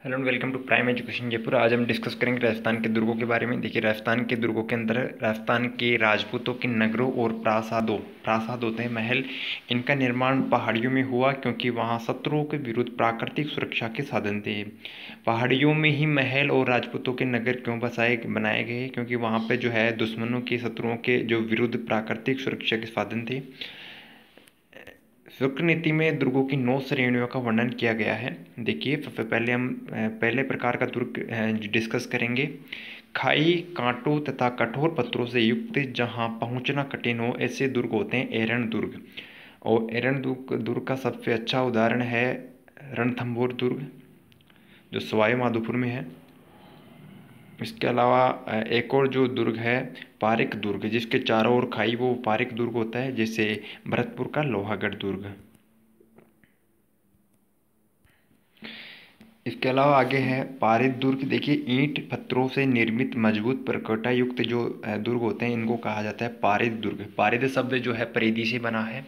Hello and welcome to prime education Jaipur. आज हम discuss करेंगे राजस्थान के दुर्गों के बारे में। देखिए, राजस्थान के दुर्गों के अंदर राजस्थान के राजपूतों के नगरों और प्रासाद होते हैं, महल। इनका निर्माण पहाड़ियों में हुआ क्योंकि वहाँ शत्रुओं के विरुद्ध प्राकृतिक सुरक्षा के साधन थे। पहाड़ियों में ही महल और राजपूतों के नगर क्यों बनाए गए? क्योंकि वहाँ पे जो है दुश्मनों के, शत्रुओं के जो विरुद्ध प्राकृतिक सुरक्षा के साधन थे। शुक्र नीति में दुर्गों की 9 श्रेणियों का वर्णन किया गया है। देखिए, सबसे पहले हम पहले प्रकार का दुर्ग डिस्कस करेंगे। खाई, कांटों तथा कठोर पत्थरों से युक्त, जहां पहुंचना कठिन हो, ऐसे दुर्ग होते हैं एरण दुर्ग। और एरण दुर्ग का सबसे अच्छा उदाहरण है रणथंभौर दुर्ग, जो सवाई माधोपुर में है। इसके अलावा एक और जो दुर्ग है पारिक दुर्ग, जिसके चारों ओर खाई, वो पारिक दुर्ग होता है, जैसे भरतपुर का लोहागढ़ दुर्ग। इसके अलावा आगे है पारिद दुर्ग। देखिए, ईंट पत्थरों से निर्मित मजबूत प्रकटा युक्त जो दुर्ग होते हैं, इनको कहा जाता है पारिद दुर्ग। पारिद शब्द जो है परिधि से बना है।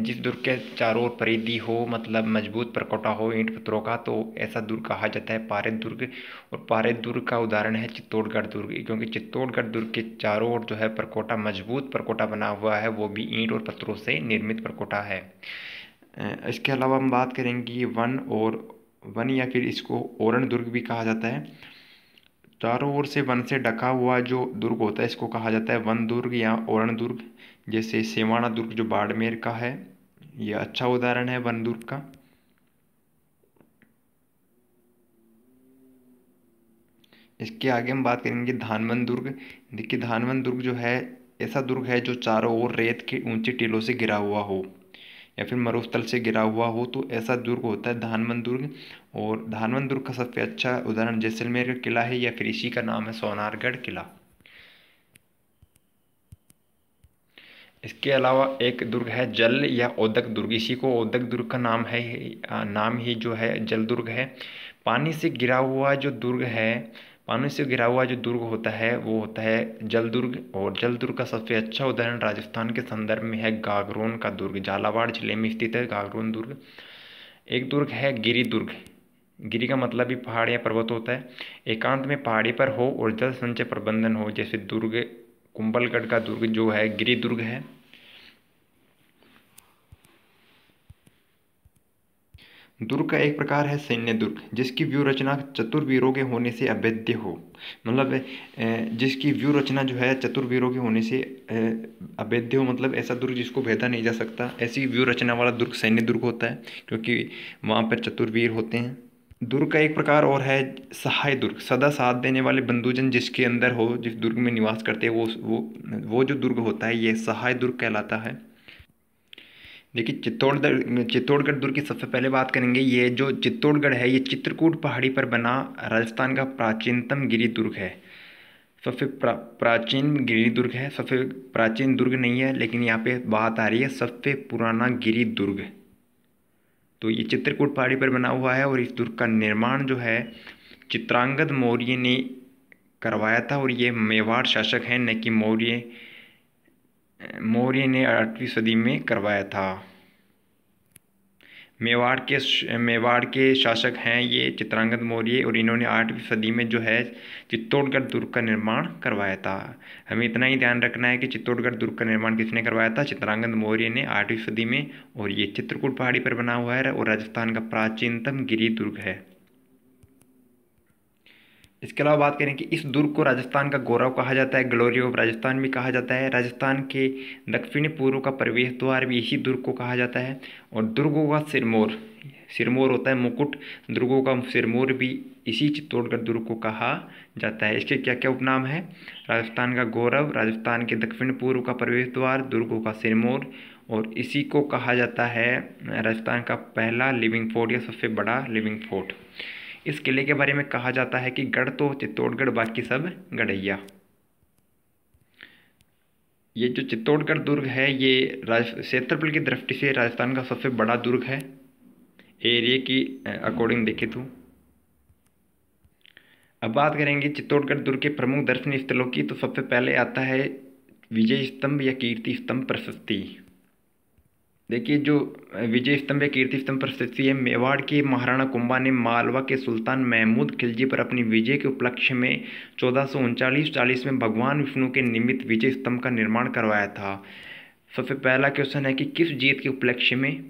जिस दुर्ग के चारों ओर परिधि हो, मतलब मजबूत प्रकोटा हो ईंट पत्थरों का, तो ऐसा दुर्ग कहा जाता है पारिद दुर्ग। और पारिद दुर्ग का उदाहरण है चित्तौड़गढ़ दुर्ग, क्योंकि चित्तौड़गढ़ दुर्ग के चारों ओर जो है प्रकोटा, मजबूत प्रकोटा बना हुआ है, वो भी ईंट और पत्थरों से निर्मित प्रकोटा है। इसके अलावा हम बात करेंगे वन या फिर इसको ओरण दुर्ग भी कहा जाता है। चारों ओर से वन से ढका हुआ जो दुर्ग होता है, इसको कहा जाता है वन दुर्ग या ओरण दुर्ग। जैसे सेवाणा दुर्ग जो बाड़मेर का है, यह अच्छा उदाहरण है वन दुर्ग का। इसके आगे हम बात करेंगे धानवन दुर्ग। देखिए, धानवन दुर्ग जो है ऐसा दुर्ग है जो चारों ओर रेत के ऊंचे टीलों से घिरा हुआ हो या फिर मरुस्थल से घिरा हुआ हो, तो ऐसा दुर्ग होता है धानवन दुर्ग। और धानवन दुर्ग का सबसे अच्छा उदाहरण जैसलमेर का किला है, या फिर इसी का नाम है सोनारगढ़ किला। इसके अलावा एक दुर्ग है जल या ओदक दुर्ग। इसी को ओदक दुर्ग का नाम है, नाम ही जो है जल दुर्ग है। पानी से घिरा हुआ जो दुर्ग है, पानी से घिरा हुआ जो दुर्ग होता है, वो होता है जल दुर्ग। और जल दुर्ग का सबसे अच्छा उदाहरण राजस्थान के संदर्भ में है गागरोन का दुर्ग। झालावाड़ जिले में स्थित है गागरोन दुर्ग। एक दुर्ग है गिरि दुर्ग। गिरि का मतलब भी पहाड़ या पर्वत होता है। एकांत में पहाड़ी पर हो और जल संचय प्रबंधन हो, जैसे दुर्ग कुंभलगढ़ का दुर्ग जो है गिरि दुर्ग है। दुर्ग का एक प्रकार है सैन्य दुर्ग, जिसकी व्यू रचना चतुर्वीरों के होने से अभेद्य हो। मतलब जिसकी व्यू रचना जो है चतुर्वीरों के होने से अभेद्य हो, मतलब ऐसा दुर्ग जिसको भेदा नहीं जा सकता, ऐसी व्यू रचना वाला दुर्ग सैन्य दुर्ग होता है, क्योंकि वहाँ पर चतुर्वीर होते हैं। दुर्ग का एक प्रकार और है सहाय दुर्ग। सदा साथ देने वाले बंधुजन जिसके अंदर हो, जिस दुर्ग में निवास करते हैं, वो जो दुर्ग होता है, ये सहाय दुर्ग कहलाता है। देखिए, चित्तौड़गढ़ दुर्ग की सबसे पहले बात करेंगे। ये जो चित्तौड़गढ़ है, ये चित्रकूट पहाड़ी पर बना राजस्थान का प्राचीनतम गिरि दुर्ग है। सबसे प्राचीन गिरि दुर्ग है। सबसे प्राचीन दुर्ग नहीं है, लेकिन यहाँ पे बात आ रही है सबसे पुराना गिरि दुर्ग। तो ये चित्रकूट पहाड़ी पर बना हुआ है, और इस दुर्ग का निर्माण जो है चित्रांगद मौर्य ने करवाया था। और ये मेवाड़ शासक हैं, न कि मौर्य ने 8वीं सदी में करवाया था। मेवाड़ के शासक हैं ये चित्रांगद मौर्य, और इन्होंने 8वीं सदी में जो है चित्तौड़गढ़ दुर्ग का निर्माण करवाया था। हमें इतना ही ध्यान रखना है कि चित्तौड़गढ़ दुर्ग का निर्माण किसने करवाया था? चित्रांगद मौर्य ने 8वीं सदी में। और ये चित्रकूट पहाड़ी पर बना हुआ है और राजस्थान का प्राचीनतम गिरि दुर्ग है। इसके अलावा बात करें कि इस दुर्ग को राजस्थान का गौरव कहा जाता है, ग्लोरी ऑफ राजस्थान भी कहा जाता है। राजस्थान के दक्षिणी पूर्व का प्रवेश द्वार भी इसी दुर्ग को कहा जाता है। और दुर्गों का सिरमौर, सिरमौर होता है मुकुट, दुर्गों का सिरमौर भी इसी चित्तौड़गढ़ दुर्ग को कहा जाता है। इसके क्या क्या उपनाम है? राजस्थान का गौरव, राजस्थान के दक्षिण पूर्व का प्रवेश द्वार, दुर्गों का सिरमौर, और इसी को कहा जाता है राजस्थान का पहला लिविंग फोर्ट या सबसे बड़ा लिविंग फोर्ट। इस किले के बारे में कहा जाता है कि गढ़ तो चित्तौड़गढ़, बाकी सब गढ़ैया। ये जो चित्तौड़गढ़ दुर्ग है, ये क्षेत्रफल की दृष्टि से राजस्थान का सबसे बड़ा दुर्ग है, एरिया की अकॉर्डिंग देखें तो। अब बात करेंगे चित्तौड़गढ़ दुर्ग के प्रमुख दर्शनीय स्थलों की, तो सबसे पहले आता है विजय स्तंभ या कीर्ति स्तंभ प्रशस्ति। देखिए, जो विजय स्तंभ या कीर्ति स्तंभ पर स्थित है, मेवाड़ के महाराणा कुंभा ने मालवा के सुल्तान महमूद खिलजी पर अपनी विजय के उपलक्ष्य में 1439-40 में भगवान विष्णु के निमित्त विजय स्तंभ का निर्माण करवाया था। सबसे पहला क्वेश्चन है कि किस जीत के उपलक्ष्य में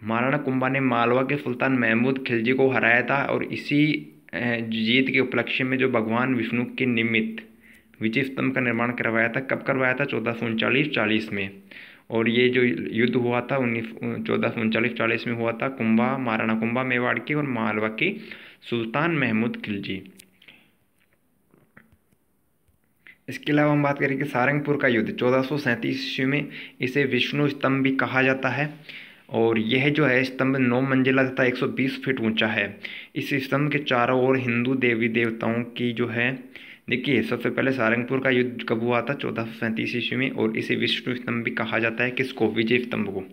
महाराणा कुंभा ने मालवा के सुल्तान महमूद खिलजी को हराया था, और इसी जीत के उपलक्ष्य में जो भगवान विष्णु के निमित्त विजय स्तंभ का निर्माण करवाया था। कब करवाया था? 1439-40 में। और ये जो युद्ध हुआ था 1439-40 में हुआ था महाराणा कुंभा मेवाड़ के और मालवा के सुल्तान महमूद खिलजी। इसके अलावा हम बात करें कि सारंगपुर का युद्ध 1437 ईस्वी में, इसे विष्णु स्तंभ भी कहा जाता है, और यह जो है स्तंभ 9 मंजिला तथा 120 फीट ऊंचा है। इस स्तंभ के चारों ओर हिंदू देवी देवताओं की जो है, देखिए सबसे पहले सारंगपुर का युद्ध कब हुआ था? 1437 ईस्वी में, और इसे विष्णु स्तंभ भी कहा जाता है। किसको? विजय स्तंभ को।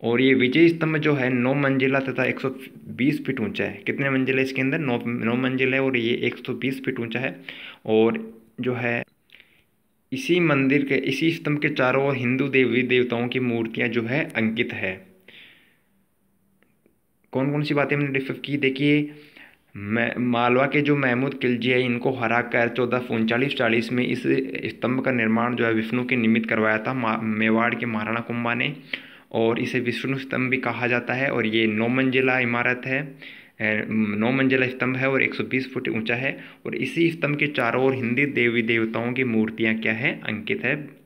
और ये विजय स्तंभ जो है 9 मंजिला तथा 120 फीट ऊंचा है। कितने मंजिल है इसके अंदर? 9 मंजिल है, और ये 120 फीट ऊंचा है। और जो है इसी स्तंभ के चारों ओर हिंदू देवी देवताओं की मूर्तियां जो है अंकित है। कौन कौन सी बातें हमने डिस्कस की? देखिए, मालवा के जो महमूद खिलजी है, इनको हरा कर 1439-40 में इस स्तंभ का निर्माण जो है विष्णु के निमित्त करवाया था मेवाड़ के महाराणा कुंभा ने, और इसे विष्णु स्तंभ भी कहा जाता है। और ये 9 मंजिला इमारत है, 9 मंजिला स्तंभ है, और 120 फुट ऊंचा है। और इसी स्तंभ के चारों ओर हिंदी देवी देवताओं की मूर्तियां क्या है? अंकित है।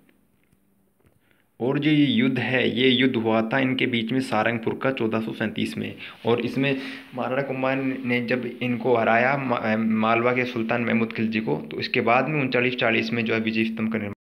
और जो ये युद्ध है, ये युद्ध हुआ था इनके बीच में सारंगपुर का 1437 में। और इसमें महाराणा कुंभा ने जब इनको हराया मालवा के सुल्तान महमूद खिलजी को, तो इसके बाद में 39-40 में जो है विजय स्तंभ का निर्माण